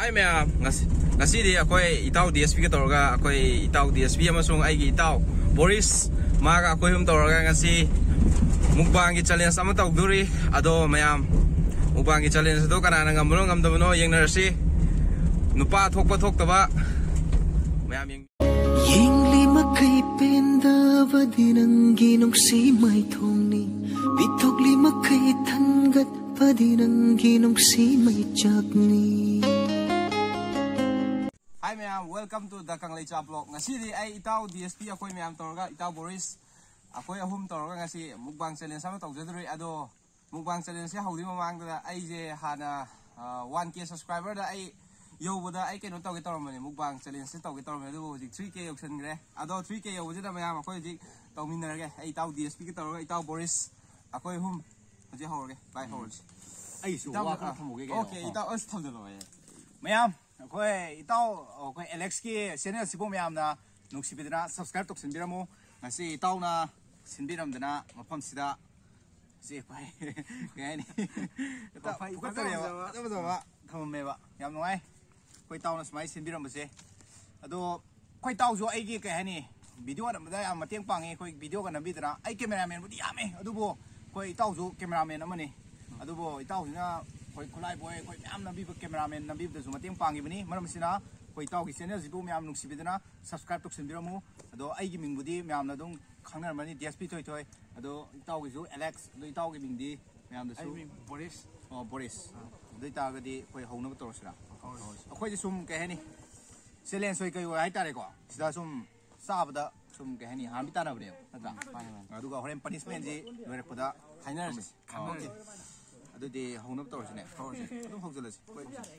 Hi ma'am, ngasi di ako'y itaw DSP ka tawag ako'y itaw DSP amasung ay itaw Boris maga ako'y tawag ngasi mukbang gi challenge sama tawag duri ado ma'am mukbang gi challenge do kana ngamulong ngamdamono yang nurse nupa thok taba ma'am yang lima kay pendava dinang ginong si may thongni bitok lima kay thangat padinang ginong si may chakni. Hi ma'am, welcome to the Kanglay Vlog. Ngasi di ay itaw DSP ako'y ma'am tawag itaw Boris ako'y ahum tawag ngasi mukbang challenge sama tawag jaduri ado mukbang challenge ya haudi mamang da ay je hana 1k subscriber da ay yo boda ay keno tawag itaw mani mukbang challenge tawag itaw mani do jik 3k option gre ado 3k yo jida ma'am ako'y jik taw minarge ay itaw DSP ka tawag itaw Boris ako'y hum je hawge bye hawge ay su wa ka thmoge ge okay itaw as thamdalo ay mayam ako'y itaw ako'y Alex ki channel sibo mayam na nuksibidna subscribe tok sinbiramo ngasi itaw na sinbiramdana mafam sida si pai gani itaw ukatrewa tababa thammeba yam ngai koi taw na smai sinbiramse ado koi taw jo ai gi kai hani video na mada yam mateng pangi koi video ka nabidra ai cameraman budi yame adubo koi taw jo cameraman amani adubo itaw na koi khulai boy koi yam nabi cameraman nabi da ju mateng pangi bani maram sina koi taw gi channel jibu myam nuksibidna subscribe tok sinbiramu ado ai gi mingbudi myam na dong khangnar mani DSP toy ado itaw gi ju Alex ado itaw gi mingdi myam da su Boris Boris ado itaw ga di koi hauna to sira akhoi sum kai hani selen soi kai ai tare ko sida sum sabda sum kai hani ha mi ta na bre nata adu ga horen punishment ji lore poda hainer adu di hauna to sine adu hojulasi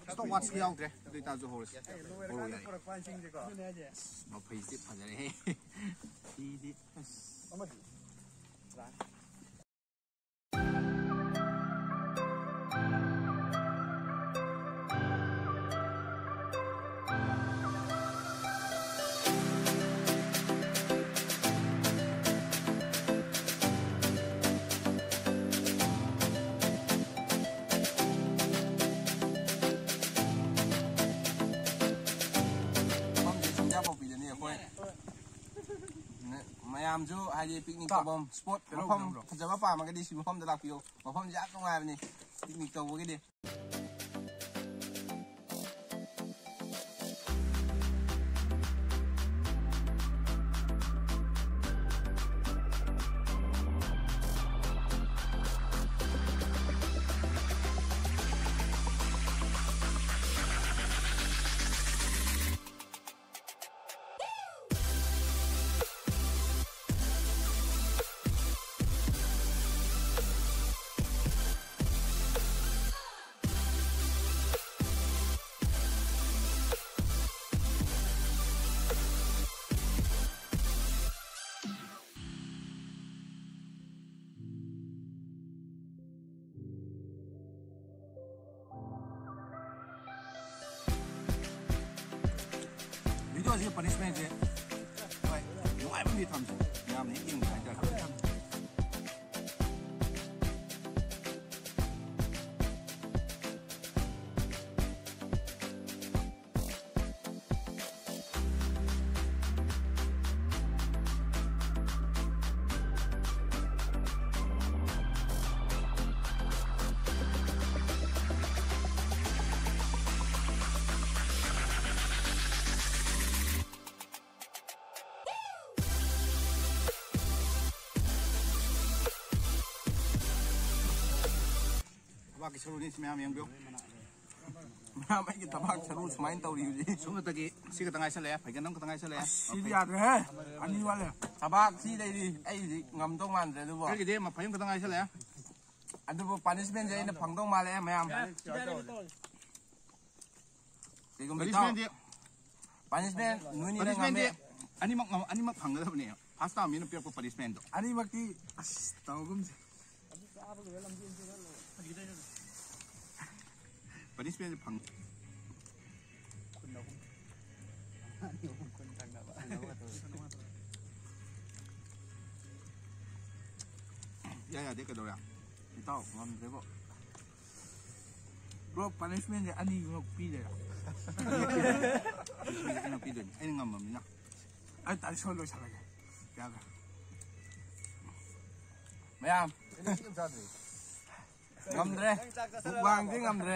stop watch ki out re adu ita jo hors horo yai ma phai si phajare he di amadi mayam jo haji picnic tabom spot mafam fajaba pa magadi si mafam da lakpiyo mafam ja ko ngai bani picnic to bogede video ji punishment je oi no ai mi tham ya me ing kai ta tham tabak seru ni semua yang bio. Mana kita tabak seru semain tahu di. Sungai tadi si ketengah sel ya, bagian tengah sel ya. Si dia ada, ani wala. Tabak si dari ngam tong man tu bo. Kali dia mah payung ketengah sel ya. Ada bo punishment je na phangtong mal ya mayam. Sigum bitau. Punishment nuni na ngam. Ani mak phang da bne. Pasta mi na pia ko punishment. Ani makti tahu gum. punishment phang ya dia kedua Itaw ngam debo. Bro punishment je ani ngok pi je. ꯀꯩꯅꯣ ꯄꯤꯗꯣꯏꯅꯤ ꯑꯩꯅ ꯉꯝꯃꯕꯅꯤꯅ ꯑꯩ ꯇꯥꯔꯤ ꯁꯣꯏ ꯂꯣꯏꯁꯜꯂꯒꯦ ꯌꯥꯒ ꯃꯌꯥꯝ ꯉꯝꯗ꯭ꯔꯦ ꯃꯨꯛꯕꯥꯡꯗꯤ ꯉꯝꯗ꯭ꯔꯦ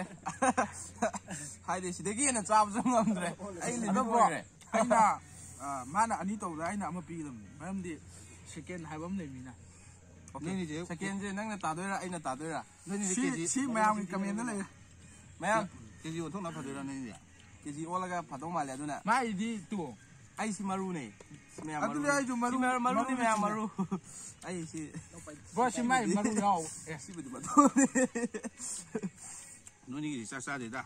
ꯍꯥꯏꯗꯤ ꯁꯤꯗꯒꯤ ꯍꯦꯟꯅ ꯆꯥꯕꯁꯨ ꯉꯝꯗ꯭ꯔꯦ ꯑꯩ ꯂꯤꯃꯤꯠ ꯑꯣꯏꯈ꯭ꯔꯦ ꯑꯩꯅ ꯃꯥꯅ ꯑꯅꯤ ꯇꯧꯕꯗ ꯑꯩꯅ ꯑꯃ ꯄꯤꯒꯗꯕꯅꯤ ꯃꯔꯝꯗꯤ ꯁꯦꯀꯦꯟ ꯍꯥꯏꯕ ꯑꯃ ꯂꯩꯕꯅꯤ나 ꯅꯣꯏꯅꯤꯁꯦ ꯁꯦꯀꯦꯟꯁꯦ ꯅꯪꯅ ꯇꯥꯗꯣꯏꯔꯥ ꯑꯩꯅ ꯇꯥꯗꯣꯏꯔꯥ ꯅꯣꯏꯅꯤꯁꯦ ꯀꯦꯖꯤ ꯁꯤ ꯃꯌꯥꯝꯒꯤ ꯀꯃꯦꯟꯗ ꯂꯩꯔꯦ ꯃꯌꯥꯝ ꯀꯦꯖꯤ ꯑꯣꯟꯊꯣꯛꯅ ꯐꯗꯣꯏꯔꯥ ꯅꯣꯏꯗꯤ ꯀꯦꯖꯤ ꯑꯣꯜꯂꯒ ꯐꯗꯧ ꯃꯥꯜꯂꯦ ꯑꯗꯨꯅ ꯃꯥꯏꯗꯤ ꯇꯨ ꯑꯩꯁꯤ ꯃꯔꯨꯅꯦ ꯃꯌꯥꯝ ꯑꯗꯨꯗꯤ ꯑꯩꯁꯨ ꯃꯔꯨꯅꯤ ꯃꯌꯥꯝ ꯃꯔꯨ ꯑꯩ ꯁꯤ ꯕ꯭ꯔꯣ ꯁꯤ ꯃꯥꯏ ꯃꯔꯨ ꯌꯥꯎ ꯁꯤꯕꯨꯗꯤ ꯃꯊꯣꯅꯦ ꯅꯣꯏꯅꯤꯒꯤꯗꯤ ꯆꯥꯛ ꯆꯥꯗꯦꯗ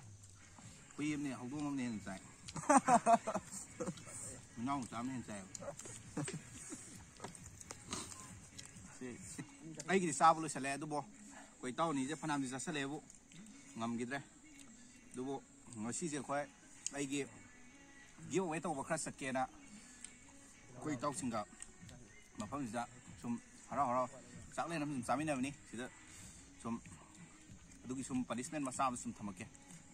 ꯍꯨꯏ ꯑꯃꯅꯦ ꯍꯧꯗꯣꯡ ꯑꯃꯅꯦ ꯍꯦꯟꯅ ꯆꯥꯏ ꯃꯅꯥꯎ ꯃꯆꯥ ꯑꯃꯅ ꯍꯦꯟꯅ ꯆꯥꯏ ꯑꯩꯒꯤꯗꯤ ꯆꯥꯕ ꯂꯣꯏꯁꯜꯂꯦ ꯑꯗꯨꯕꯨ ꯑꯩꯈꯣꯏ ꯏꯇꯥꯎꯅꯤꯁꯦ ꯐꯅꯌꯥꯝꯗꯤ ꯆꯥꯁꯜꯂꯦꯕꯨ ꯉꯝꯈꯤꯗ꯭ꯔꯦ ꯑꯗꯨꯕꯨ ꯉꯁꯤꯁꯦ ꯑꯩꯈꯣꯏ ꯑꯩꯒꯤ ꯒꯤవ్ ꯑꯋꯦ ꯇꯧꯕ ꯈꯔ ꯆꯠꯀꯦꯅ ꯑꯩꯈꯣꯏ ꯏꯇꯥꯎꯁꯤꯡꯒ ꯃꯐꯝꯁꯤꯗ ꯁꯨꯝ ꯍꯔꯥꯎ ꯍꯔꯥꯎ ꯆꯥꯛꯂꯦꯟ ꯑꯃ ꯁꯨꯝ ꯆꯥꯃꯤꯟꯅꯕꯅꯤ ꯁꯤꯗ ꯁꯨꯝ ꯑꯗꯨꯒꯤ ꯁꯨꯝ ꯄꯅꯤꯁꯃꯦꯟ ꯃꯆꯥ ꯑꯃ ꯁꯨꯝ ꯊꯝꯃꯛꯀꯦ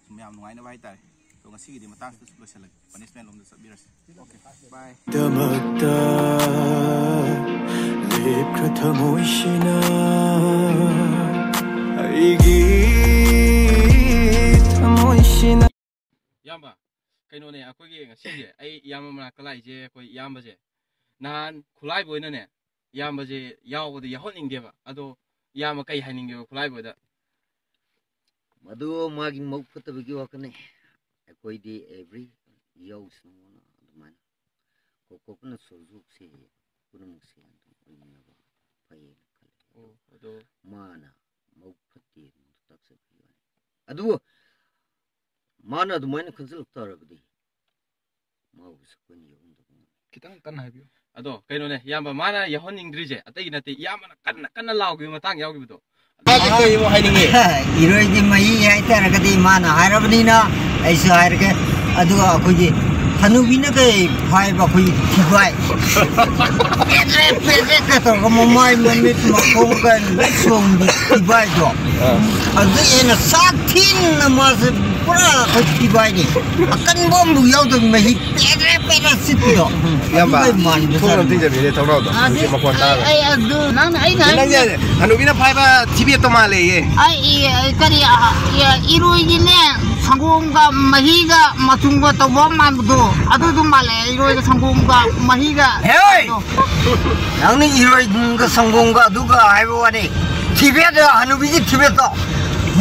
ꯁꯨꯝ ꯌꯥꯝ ꯅꯨꯡꯉꯥꯏꯅꯕ ꯍꯥꯏꯇꯥꯔꯦ ꯑꯗꯣ ꯉꯁꯤꯒꯤꯗꯤ ꯃꯇꯥꯡꯁꯤꯗ ꯁꯨꯝ ꯂꯣꯏꯁꯤꯜꯂꯒꯦ ꯄꯅꯤꯁꯃꯦꯟ ꯂꯣꯝꯗ ꯆꯠꯕꯤꯔꯁꯤ ꯑꯣꯀꯦ ꯕꯥꯏ ꯗꯃꯛꯇ ꯂꯦꯞꯈ꯭ꯔ ꯊꯃꯣꯏꯁꯤꯅ ꯑꯩꯒꯤ ꯊꯃꯣꯏꯁꯤꯅ ꯏꯌꯥꯝꯕ ꯀꯩꯅꯣꯅꯦ ꯑꯩꯈꯣꯏꯒꯤ ꯉꯁꯤꯁꯦ ꯑꯩ ꯏꯌꯥꯝꯕ ꯃꯅꯥꯛꯇ ꯂꯥꯛꯏꯁꯦ ꯑꯩꯈꯣꯏ ꯏꯌꯥꯝꯕꯁꯦ ꯅꯍꯥꯟ ꯈꯨꯠꯂꯥꯏꯕ ꯑꯣꯏꯅꯅꯦ ꯏꯌꯥꯝꯕꯁꯦ ꯌꯥꯎꯕꯗ ꯌꯥꯎꯍꯟꯅꯤꯡꯗꯦꯕ ꯑꯗꯣ ꯏꯌꯥꯝꯕ ꯀꯩ ꯍꯥꯏꯅꯤꯡꯒꯦꯕ ꯈꯨꯠꯂꯥꯏꯕꯗ ꯃꯗꯨ ꯃꯥꯒꯤ ꯃꯕꯨꯛ ꯐꯠꯇꯕꯒꯤ ꯋꯥꯈꯜꯅꯤ ꯑꯩꯈꯣꯏꯗꯤ ꯑꯦꯕ꯭ꯔꯤ ꯌꯥꯎꯁꯅꯨꯅ ꯑꯗꯨꯃꯥꯏꯅ ꯀꯣꯛꯅ ꯁꯣꯖꯨꯛꯁꯦ ꯄꯨꯝꯅꯃꯛꯁꯦ ꯑꯗꯨꯝ ꯑꯣꯏꯃꯤꯟꯅꯕ ꯐꯩꯌꯦꯅ ꯈꯜꯂꯤ ꯑꯗꯣ ꯃꯥꯅ ꯃꯕꯨꯛ ꯐꯠꯇꯦ ꯇꯥꯛꯆꯕꯒꯤ ꯋꯥꯅꯤ ꯑꯗꯨꯕꯨ ꯃꯥꯅ ꯑꯗꯨꯃꯥꯏꯅ ꯈꯟꯖꯤꯜꯂꯛ ꯇꯥꯔꯕꯗꯤ ꯃꯥꯕꯨꯁꯨ ꯑꯩꯈꯣꯏꯅ ꯌꯧꯍꯟꯗꯕ ꯉꯝꯃꯤ ꯈꯤꯇꯪ ꯀꯟꯅ ꯍꯥꯏꯕꯤꯌꯨ ꯑꯗꯣ ꯀꯩꯅꯣꯅꯦ ꯏꯌꯥꯝꯕ ꯃꯥꯅ ꯌꯥꯎꯍꯟꯅꯤꯡꯗ꯭ꯔꯤꯁꯦ ꯑꯇꯩꯒꯤ ꯅꯠꯇꯦ ꯏꯌꯥꯝꯕꯅ ꯀꯟꯅ ꯀꯟꯅ ꯂꯥꯎꯈꯤꯕ ꯃꯇꯥꯡ ꯌꯥꯎꯈꯤꯕꯗꯣ ꯀꯩ ꯍꯥꯏꯅꯤꯡꯉꯤ ꯏꯔꯣꯏꯒꯤ ꯃꯍꯤ ꯍꯥꯏꯇꯥꯔꯒꯗꯤ ꯃꯥꯅ ꯍꯥꯏꯔꯕꯅꯤꯅ ꯑꯩꯁꯨ ꯍꯥꯏꯔꯒꯦ ꯑꯗꯨꯒ ꯑꯩꯈꯣꯏꯒꯤ ꯍꯅꯨꯕꯤꯅ ꯀꯩ ꯐꯥꯏꯕ ꯑꯩꯈꯣꯏꯒꯤ ꯊꯤꯐꯥꯏ ꯄꯦꯗ꯭ꯔꯦꯛ ꯄꯦꯗ꯭ꯔꯦꯛꯀ ꯇꯧꯔꯒ ꯃꯃꯥꯏ ꯃꯃꯤꯠ ꯃꯈꯣꯡꯒ ꯁꯣꯡꯒꯤ ꯊꯤꯐꯥꯏꯗꯣ ꯑꯗꯨ ꯍꯦꯟꯅ ꯁꯥꯊꯤꯅ ꯃꯥꯁꯦ ꯄꯨꯔꯥ ꯑꯩꯈꯣꯏ ꯊꯤꯐꯥꯏꯅꯤ ꯑꯀꯟꯕ ꯑꯃꯐꯥꯎ ꯌꯥꯎꯗꯕ ꯃꯍꯤ ꯄꯦꯗ꯭ꯔꯦꯛ ꯄꯦꯗ꯭ꯔꯦꯛ ꯁꯤꯠꯄꯗꯣ ꯍꯅꯨꯕꯤꯅ ꯐꯥꯏꯕ ꯊꯤꯕꯦꯠꯇꯣ ꯃꯥꯜꯂꯦꯌꯦ ꯀꯔꯤ 이로이기네 상공과 마희가 맞춘 거 또 뭐 만도 아두도 말래 이로이가 상공과 마희가 헤이 양니 이로이가 상공과 누가 해보아니 티베트 하누비지 티베트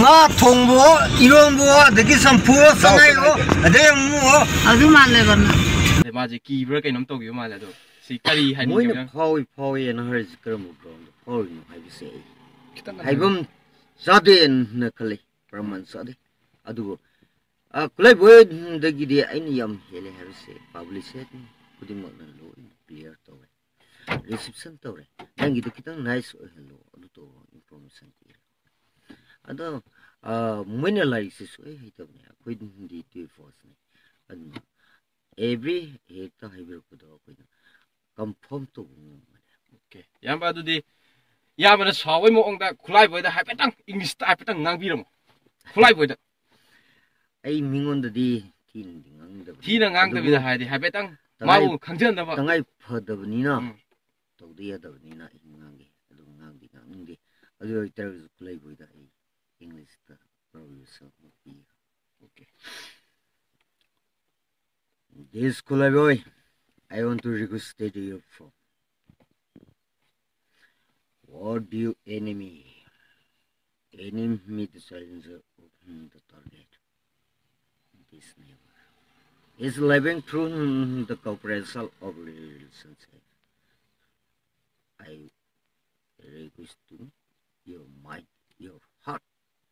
마 통보 이런 뭐 느끼 선포 써나요 내 뭐 아주 말래 건나 마지 기브를 그놈 또 기브 말래도 시 까리 하는 뭐는 파위에는 하지 그런 뭐 파위는 하기세 하이범 자데는 칼리 브라만 사데 아두고 클라이 보여드기디 아이니 얌 헬레 하르세 퍼블리시드 부디모는 로 클리어 또레 리셉션 또레 당기도 기타 나이스 헬로 아두도 인포메이션 티라 아도 뭐냐 라이시스 에 히터네 코이디 티 포스네 아두 에브리 헤타 하이브르코도 코이나 컨펌 또 오케이 얌바두디 ꯌꯥꯝꯕꯅ ꯁꯥꯎꯕꯩ ꯃꯑꯣꯡꯗ ꯈꯨꯠꯂꯥꯏꯕꯣꯏꯗ ꯍꯥꯏꯐꯦꯠꯇꯪ ꯏꯪꯂꯤꯁꯇ ꯍꯥꯏꯐꯦꯠꯇꯪ ꯉꯥꯡꯕꯤꯔꯝꯃꯣ ꯈꯨꯠꯂꯥꯏꯕꯣꯏꯗ ꯑꯩ ꯃꯤꯉꯣꯟꯗꯗꯤ ꯊꯤꯅ ꯉꯥꯡꯗꯕꯤꯗ ꯍꯥꯏꯗꯤ ꯍꯥꯏꯐꯦꯠꯇꯪ ꯃꯥꯕꯨ ꯈꯪꯖꯟꯅꯕ ꯇꯉꯥꯏ ꯐꯗꯕꯅꯤꯅ ꯇꯧꯗ ꯌꯥꯗꯕꯅꯤꯅ ꯑꯩ ꯉꯥꯡꯒꯦ ꯑꯗꯨ ꯉꯥꯡꯗꯤ ꯉꯥꯡꯅꯤꯡꯗꯦ ꯑꯗꯨ ꯑꯣꯏꯇꯥꯔꯒꯁꯨ ꯈꯨꯠꯂꯥꯏꯕꯣꯏꯗ ꯑꯩ ꯏꯪꯂꯤꯁꯇ ꯄ꯭ꯔꯣꯕ꯭ꯌꯨꯁꯟ ꯄꯤꯒꯦ 오케이 This Khulaiboy, I want to request you from. What do you enemy? Enemy the silencer of the target. This neighbor is living through the cooperation of relationship. I request to your mind, your heart,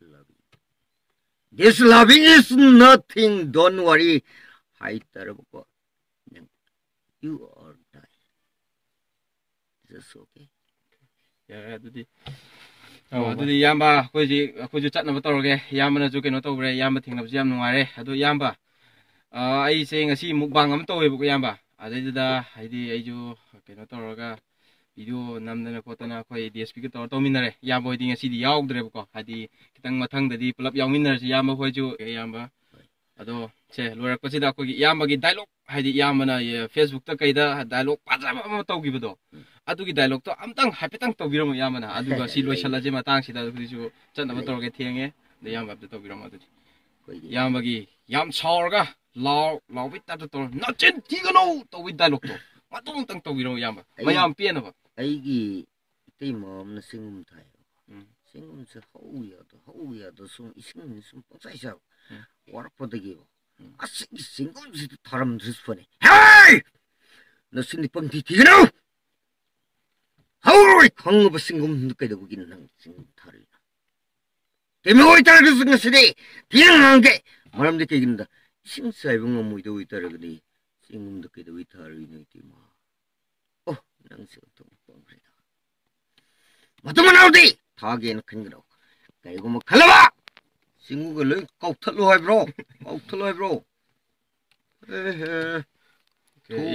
loving. This loving is nothing. Don't worry. You or die. Is this okay? 야, ꯑꯗꯨꯗꯤ ꯑꯗꯨꯗꯤ ꯏꯌꯥꯝꯕ ꯑꯩꯈꯣꯏꯁꯨ ꯆꯠꯅꯕ ꯇꯧꯔꯒꯦ ꯏꯌꯥꯝꯕꯅꯁꯨ ꯀꯩꯅꯣ ꯇꯧꯈ꯭ꯔꯦ ꯏꯌꯥꯝꯕ ꯊꯦꯡꯅꯕꯁꯨ ꯌꯥꯝ ꯅꯨꯡꯉꯥꯏꯔꯦ ꯑꯗꯣ ꯏꯌꯥꯝꯕ ꯑꯩꯁꯦ ꯉꯁꯤ ꯃꯨꯛꯕꯥꯡ ꯑꯃ ꯇꯧꯋꯦꯕꯀꯣ ꯏꯌꯥꯝꯕ ꯑꯗꯩꯗꯨꯗ ꯍꯥꯏꯗꯤ ꯑꯩꯁꯨ ꯀꯩꯅꯣ ꯇꯧꯔꯒ ꯚꯤꯗꯤꯑꯣ ꯅꯝꯗꯅ ꯈꯣꯠꯇꯅ ꯑꯩꯈꯣꯏ DSPꯒ ꯇꯧꯔ ꯇꯧꯃꯤꯟꯅꯔꯦ ꯏꯌꯥꯝꯕ ꯍꯣꯏꯗꯤ ꯉꯁꯤꯗꯤ ꯌꯥꯎꯗ꯭ꯔꯦꯕꯀꯣ ꯍꯥꯏꯗꯤ ꯈꯤꯇꯪ ꯃꯊꯪꯗꯗꯤ ꯄꯨꯂꯞ ꯌꯥꯎꯃꯤꯟꯅꯔꯁꯤ ꯏꯌꯥꯝꯕ ꯍꯣꯏꯁꯨ ꯏꯌꯥꯝꯕ ado che lorak pasida ko gi yamba gi dialogue haidi yamba na Facebook ta kaida dialogue pajama ma tawgibudo adu gi dialogue to amtang hapetang tawbiram yamba na adu ga si loisala je matang sida ku ju channa ma torge thenge de yamba ta tawbiram adu yamba gi yam chaurga law bit ta to not chin tigano to with dialogue to matung tang tawbiram yamba mayam piena ba aigi tei mom na singum thai singum se hauya to sum ising sum pasai sa war podagi asing singum se tharam drisfane hey na sini pamti tigano how khang ba singum kai da gin nang sing thari temi oi tar gus na sidi tiang ge maram de kai ginda sing sai bung mo do itar gdi singum de kai da wi thari ni ti ma oh nang se to pongre da matung na udi thage na khin gro kai go ma khalaba singum ge loi kau thalo hai bro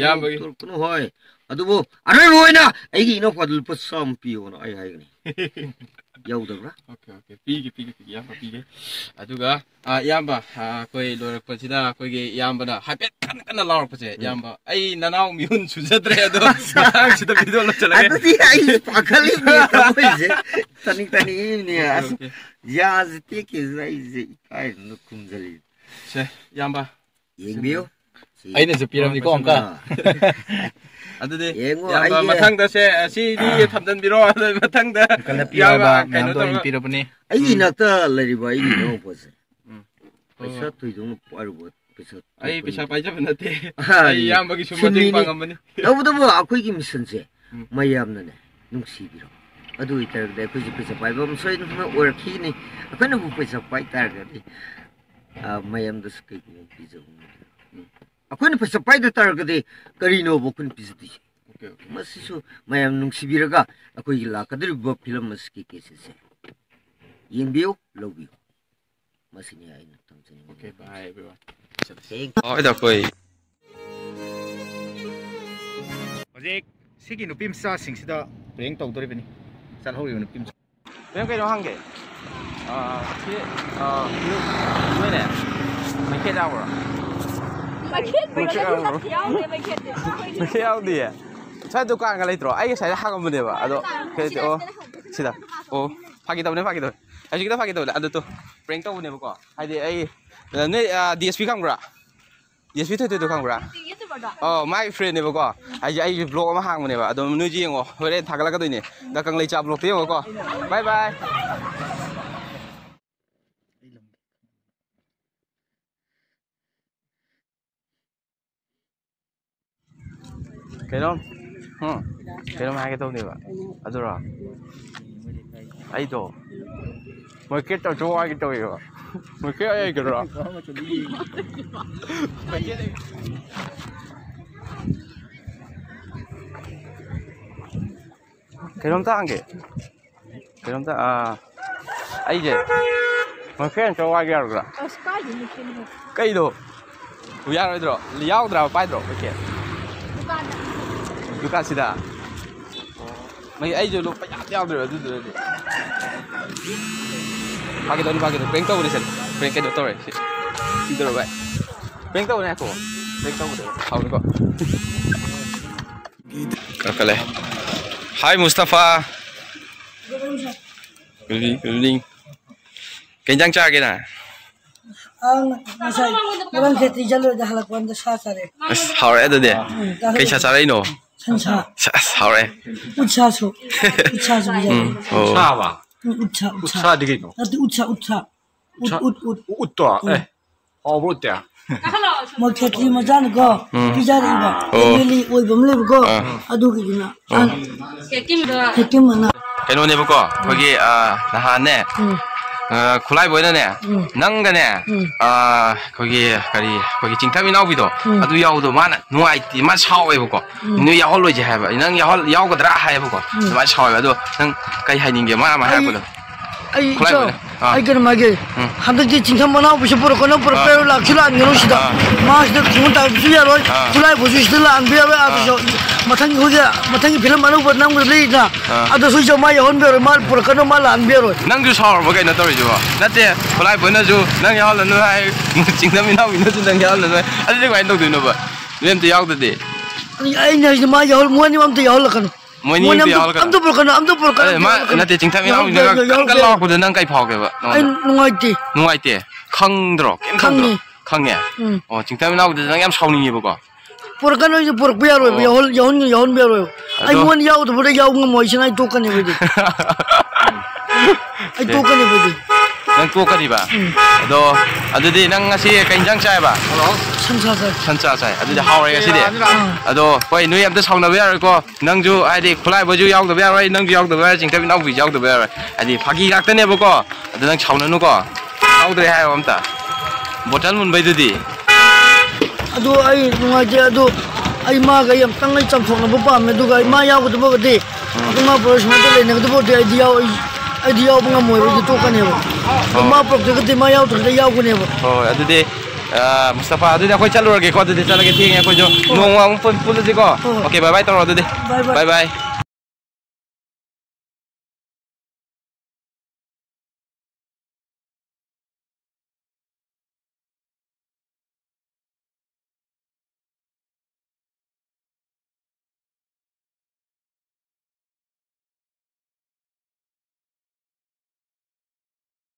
yamba gi kuno hoy adubo arai roina aigi no padul pasam piyo na ai hai ni yaudabra okay pigi yamba pigi aduga yamba koi lorak pasida koi ge yamba na hapet kan lawrak pase yamba ai nanau miun sujatre ado sida video lo chalage adu ai pakhali ni kamoi je tani ni as jaz te ke zai je kai no kumjali se yamba yengbiyo aina je piram ni ko amka adede yamba mathangda se sidi thamdan biro mathangda yamba kaino to pirapani ai nakta lariba ai no pose paisa tuidung parbo ai pisa paija banate ai yamba gi sumading pangamani abudabu akoi gi mission se mayamna ne nungsi biro adu itar de kuji pisa paibam soi no orki ni akana bu pisa pai tar ga mayam das kai gi pisa akoi pisa pai da tar ga de karino bo kun pisa di okay masisu mayam nungsi biraga akoi gi la kadri bo film mas ki kese se yengbiyo lobbiyo masini ai na tamjani okay bye everyone thank oh ida koi Hojik sigi nupim sa singsida prank tawdoribani sal hori nupim Bên cái đó hăng kì Mới nè Mày kết đâu rồi Mày kết đâu đi Saya dukaan kali itu, ayo saya hak kamu deh pak, aduh, kayak oh, sida, oh, pagi tahu nih, ayo kita pagi tahu, aduh tuh, prank tahu nih pokok, ayo, ini DSP kang bro, DSP tuh kang bro, oh, my friend nih pokok, ayo vlog sama hang nih pak, aduh menuju yang oh, boleh thakal lagi tuh ini, dah kang lagi vlog tuh pokok, bye bye. Cái đó hai cái tôm này bạn, à rồi, ấy rồi, mới kết tao cho ai cái tôm rồi, mới kết ai cái rồi, cái đó ta ăn kì, cái đó ta ấy gì, mới kết cho ai cái rồi, cái đó, bây giờ rồi, liao rồi, phải rồi, cái Duka sida. Mấy ai rồi lúc phải giao được rồi. Pakai tu, prank tahu ni sen. Prank ke doktor ni. Sida rồi vậy. Prank tahu ni aku. Prank tahu deh. Tahu ni kok. Kakale. Hai Mustafa. Good evening. Kencang cak kita. Masai, orang खेती jalur dah halak wanda sasare. Hau ada deh. Kayak sasare ini. Sansa. Hau Utsa so. Bijak. Utsa Utsa dikit. Nanti utsa. Utto. Oh, betul. Mau खेती macam ko. Bijak iba. Beli, oi bamle ko. Aduh gimana? खेती mana? Kaino ni buko. Pergi nahan ne. Kulai boy ne. Nang ne. Pergi cinta minau bido. Aduh yau do mana? Nuai ti mana saw buko. Nu yau lo je hai. Nang yau ke drah hai buko. Mana saw aduh nang kai hai ning mana mana buko. ai Kulai cho boleh. Ah. ai kan mage handak ji cingkam mana bisa pura kono pura pero la kila ngelo sida mas de khun ta su ya roi kulai bo su sida an bia ba ado mathang ho ja mathang film manu ba nang le na ado su jo ma ya hon be mal pura kono mal an bia roi Nang ju saur ba kai na tori ju. Na te kulai bo na ju nang ya la nu hai jing na mi na wi na ju nang ya la nu. Adi de kai no du no ba. Lem te yak de. ai na ji ma ya hol mo ni mam te ya hol kan Moi ni te yak am to pura kono Ma na te jing ta mi na wi na kan kan la ko de nang kai phao ke ba. ai nungai ti Nungai te. Khang dro. Khang ni. Khang ya. Oh jing ta mi na ko de nang yam sau ni ba ko. pura kono ji pura bia roi ya hon bia roi ai mo ni ya to pura ya ngam mo sinai to kan ni be ai to kan ni be Nang ko ka di ba? Ado di nang ngasi kai jang chai ba. Sancha chai. Ado di hawai ngasi de. Ado koi nui am ta saung na ba ko. Nang ju ai di khulai bo ju yaw da ba roi nang ju yaw da ba jing ta bi nau bi yaw da ba roi. Ai di phagi gak ta ne ba ko. Ado nang chau na nu ko. Yaw da hai am ta. Botal mun bai di. adu ai nungai je adu ai ma ga yam tang ai cham thok na ba me du ga ma ya ko ba de adu ma pro shma de ne ga bo de ai dia ba mo ri to ka ne ba ma pro de de ma ya to de ya ko ne ba Oh ado di Mustafa ado di akoi chalur ge ko ado di chalage thing ya ko jo nong wang pun pun ji ko. Okay bye bye toro ado di. Bye bye.